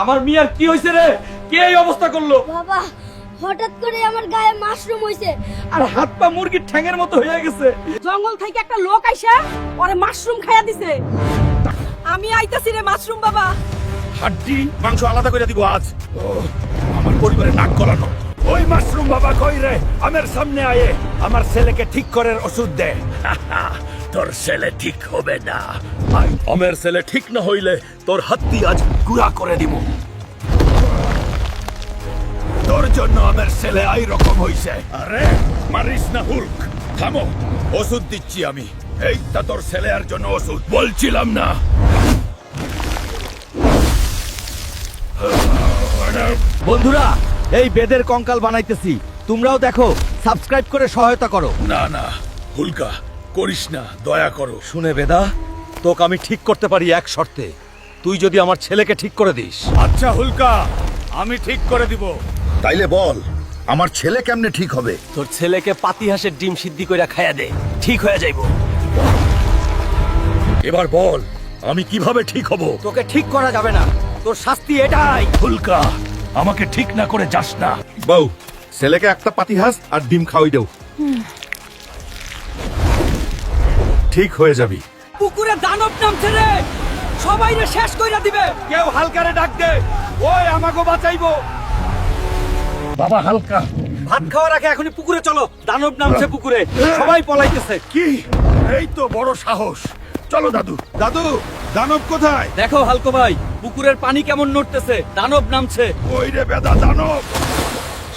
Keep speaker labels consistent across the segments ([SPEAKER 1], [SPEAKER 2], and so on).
[SPEAKER 1] আমার মিয়ার কি হইছে রে? কে এই অবস্থা করলো?
[SPEAKER 2] বাবা হঠাৎ করে আমার গায়ে মাশরুম হইছে।
[SPEAKER 1] আর হাত পা মুরগির ঠ্যাঙের মতো হয়ে গেছে।
[SPEAKER 3] জঙ্গল থেকে একটা লোক আইসা ওরে মাশরুম খাইয়া দিছে। আমি আইতাছি রে মাশরুম বাবা।
[SPEAKER 4] হাড্ডি মাংস আলাদা করে দিব আজ। আমার পরিবারে নাক গলানো। ওই মাশরুম বাবা কই রে? আমার সামনে আয়ে আমার ছেলেকে ঠিক করার ওষুধ দে। তোর ছেলে ঠিক হবে না। আমার ছেলে ঠিক না হইলে তোর হাত্তি আজ গুড়া করে দিব। তোর জন্য আমার ছেলে এই রকম হইছে। আরে মারিস না হুল্ক, থামো। ওষুধ দিচ্ছি আমি। এইটা তোর ছেলের জন্য ওষুধ, বলছিলাম না?
[SPEAKER 1] বন্ধুরা, এই বেদের কঙ্কাল বানাইতেছি, তোমরাও দেখো, সাবস্ক্রাইব করে সহায়তা করো।
[SPEAKER 4] না না হুলকা, করিস না, দয়া করো।
[SPEAKER 1] শুনে বেদা, তোকে আমি ঠিক করতে পারি এক শর্তে, তুই যদি আমার ছেলেকে ঠিক করে দিস।
[SPEAKER 4] আচ্ছা হুলকা, আমি ঠিক করে দিব।
[SPEAKER 5] তাইলে বল, আমার ছেলে কেমনে ঠিক হবে?
[SPEAKER 1] তোর ছেলেকে পাতিহাসের ডিম সিদ্ধি কইরা খাইয়া দে, ঠিক হয়ে যাইবো।
[SPEAKER 4] এবার বল, আমি কিভাবে ঠিক হব?
[SPEAKER 1] তোকে ঠিক করা যাবে না, তোর শাস্তি এটাই।
[SPEAKER 4] হুলকা, আমাকে ঠিক না করে যাস না।
[SPEAKER 5] বউ, ছেলেকে একটা পাতিহাঁস আর ডিম খাওয়াই দেও, ঠিক হয়ে যাবি।
[SPEAKER 3] পুকুরে দানব নামছে রে, সবাই রে শেষ কইরা দিবে।
[SPEAKER 1] কেউ হালকারে ডাক দে, ওই আমাকে বাঁচাইবো।
[SPEAKER 4] বাবা হালকা,
[SPEAKER 1] ভাত খাওয়ার আগে এখনই পুকুরে চলো, দানব নামছে পুকুরে, সবাই পলাইতেছে।
[SPEAKER 4] কি? এই তো বড় সাহস। চলো দাদু। দাদু, দানব কোথায়?
[SPEAKER 1] দেখো হালকো ভাই, পুকুরের পানি কেমন নড়তেছে, দানব নামছে।
[SPEAKER 4] ওই রে বেদা দানব,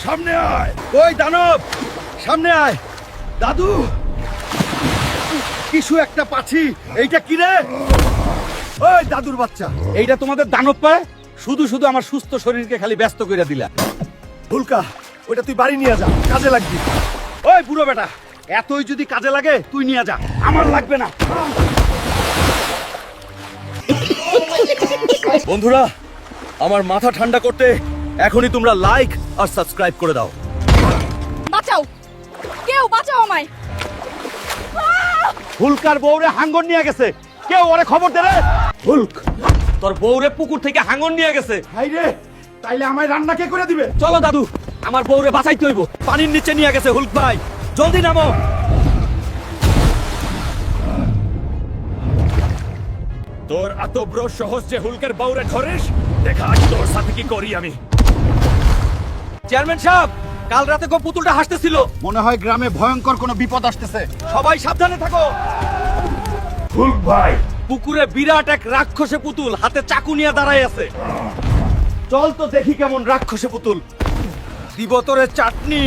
[SPEAKER 4] সামনে আয়।
[SPEAKER 1] ওই দানব, সামনে আয়। দাদু, কিছু একটা পাচ্ছি, এইটা কি রে? ওই দাদুর বাচ্চা, এইটা তোমাদের দানব পায়? শুধু শুধু আমার সুস্থ শরীরকে খালি ব্যস্ত করে দিলা।
[SPEAKER 4] হুলকা, ওইটা তুই বাড়ি নিয়ে যা, কাজে লাগবি।
[SPEAKER 1] ওই বুড়ো বেটা, এতই যদি কাজে লাগে তুই নিয়ে যা, আমার লাগবে না। বন্ধুরা, আমার মাথা ঠান্ডা করতে এখনই তোমরা লাইক আর সাবস্ক্রাইব করে দাও।
[SPEAKER 3] বাঁচাও, কেউ বাঁচাও আমায়।
[SPEAKER 1] হুলকার বউরে হাঙ্গর নিয়ে গেছে, কেউ ওরে খবর দে রে।
[SPEAKER 4] হুলক,
[SPEAKER 1] তোর বউরে পুকুর থেকে হাঙ্গর নিয়ে গেছে।
[SPEAKER 4] হাই রে, তাইলে আমায় রান্না কে করে দিবে?
[SPEAKER 1] চলো দাদু, আমার বউরে বাঁচাইতে হইব। পানির নিচে নিয়ে গেছে হুলক ভাই, জলদি নামো।
[SPEAKER 4] তোর এত বড় সহজ যে হুলকের বউরে ধরিস, দেখা আজ তোর সাথে কি করি আমি।
[SPEAKER 1] চেয়ারম্যান সাহেব, কাল রাতে কো পুতুলটা হাসতেছিল,
[SPEAKER 5] মনে হয় গ্রামে ভয়ঙ্কর কোনো বিপদ আসতেছে।
[SPEAKER 1] সবাই সাবধানে থাকো।
[SPEAKER 4] হুলক ভাই,
[SPEAKER 1] পুকুরে বিরাট এক রাক্ষসে পুতুল হাতে চাকু নিয়ে দাঁড়ায় আছে। চল তো দেখি কেমন রাক্ষসে পুতুল। দিব তোরে চাটনি,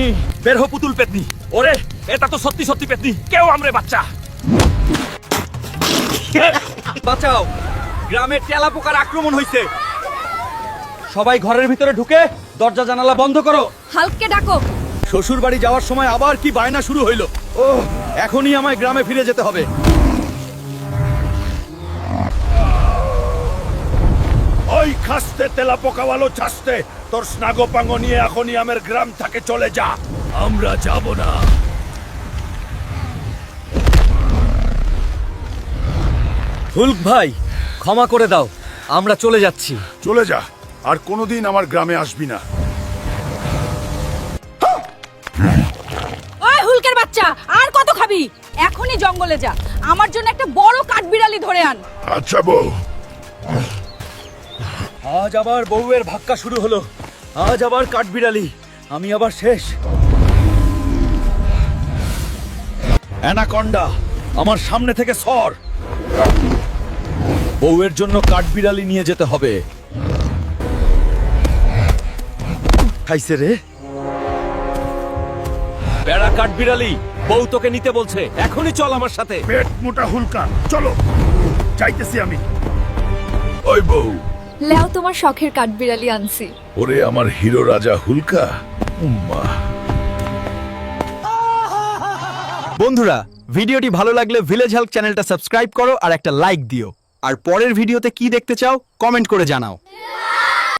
[SPEAKER 1] বের হো পুতুল পেতনি।
[SPEAKER 4] ওরে এটা তো সত্যি সত্যি পেতনি, কেউ আমরে বাচ্চা।
[SPEAKER 1] বাঁচাও, গ্রামে টেলা পোকার আক্রমণ হইছে। সবাই ঘরের ভিতরে ঢুকে দরজা জানালা বন্ধ করো।
[SPEAKER 3] হালককে ডাকো।
[SPEAKER 1] শ্বশুর বাড়ি যাওয়ার সময় আবার কি বায়না শুরু হইলো। ও, এখনই আমায় গ্রামে ফিরে যেতে হবে।
[SPEAKER 4] ওই খাসতে তেলা পোকাওয়ালো চাষতে তোর স্নাগো পাঙ্গো নিয়ে এখনই আমার গ্রাম থেকে চলে যা। আমরা যাব না।
[SPEAKER 1] হুলক ভাই, ক্ষমা করে দাও, আমরা চলে যাচ্ছি।
[SPEAKER 4] চলে যা, আর কোনোদিন আমার গ্রামে আসবি না।
[SPEAKER 3] ওই হুলকের বাচ্চা, আর কত খাবি? এখনই জঙ্গলে যা, আমার জন্য একটা বড় কাঠবিড়ালি ধরে আন।
[SPEAKER 4] আচ্ছা বউ।
[SPEAKER 1] আজ আবার বউয়ের ভাক্কা শুরু হলো, আজ আবার কাঠবিড়ালি, আমি আবার শেষ। অ্যানাকন্ডা, আমার সামনে থেকে সর। বউয়ের জন্য কাঠবিড়ালি নিয়ে যেতে হবে। খাইছে রে বেড়া কাঠবিড়ালি, বউ তোকে নিতে বলছে, এখনই চল আমার সাথে।
[SPEAKER 4] পেট মোটা হুলকা, চলো, যাইতেছি আমি। ওই বউ,
[SPEAKER 6] লেও তোমার শখের কাঠবিড়ালি আনছি।
[SPEAKER 4] ওরে আমার হিরো রাজা হুলকা। উম্মা।
[SPEAKER 7] বন্ধুরা, ভিডিওটি ভালো লাগলে ভিলেজ হেল্প চ্যানেলটা সাবস্ক্রাইব করো আর একটা লাইক দিও। আর পরের ভিডিওতে কি দেখতে চাও কমেন্ট করে জানাও।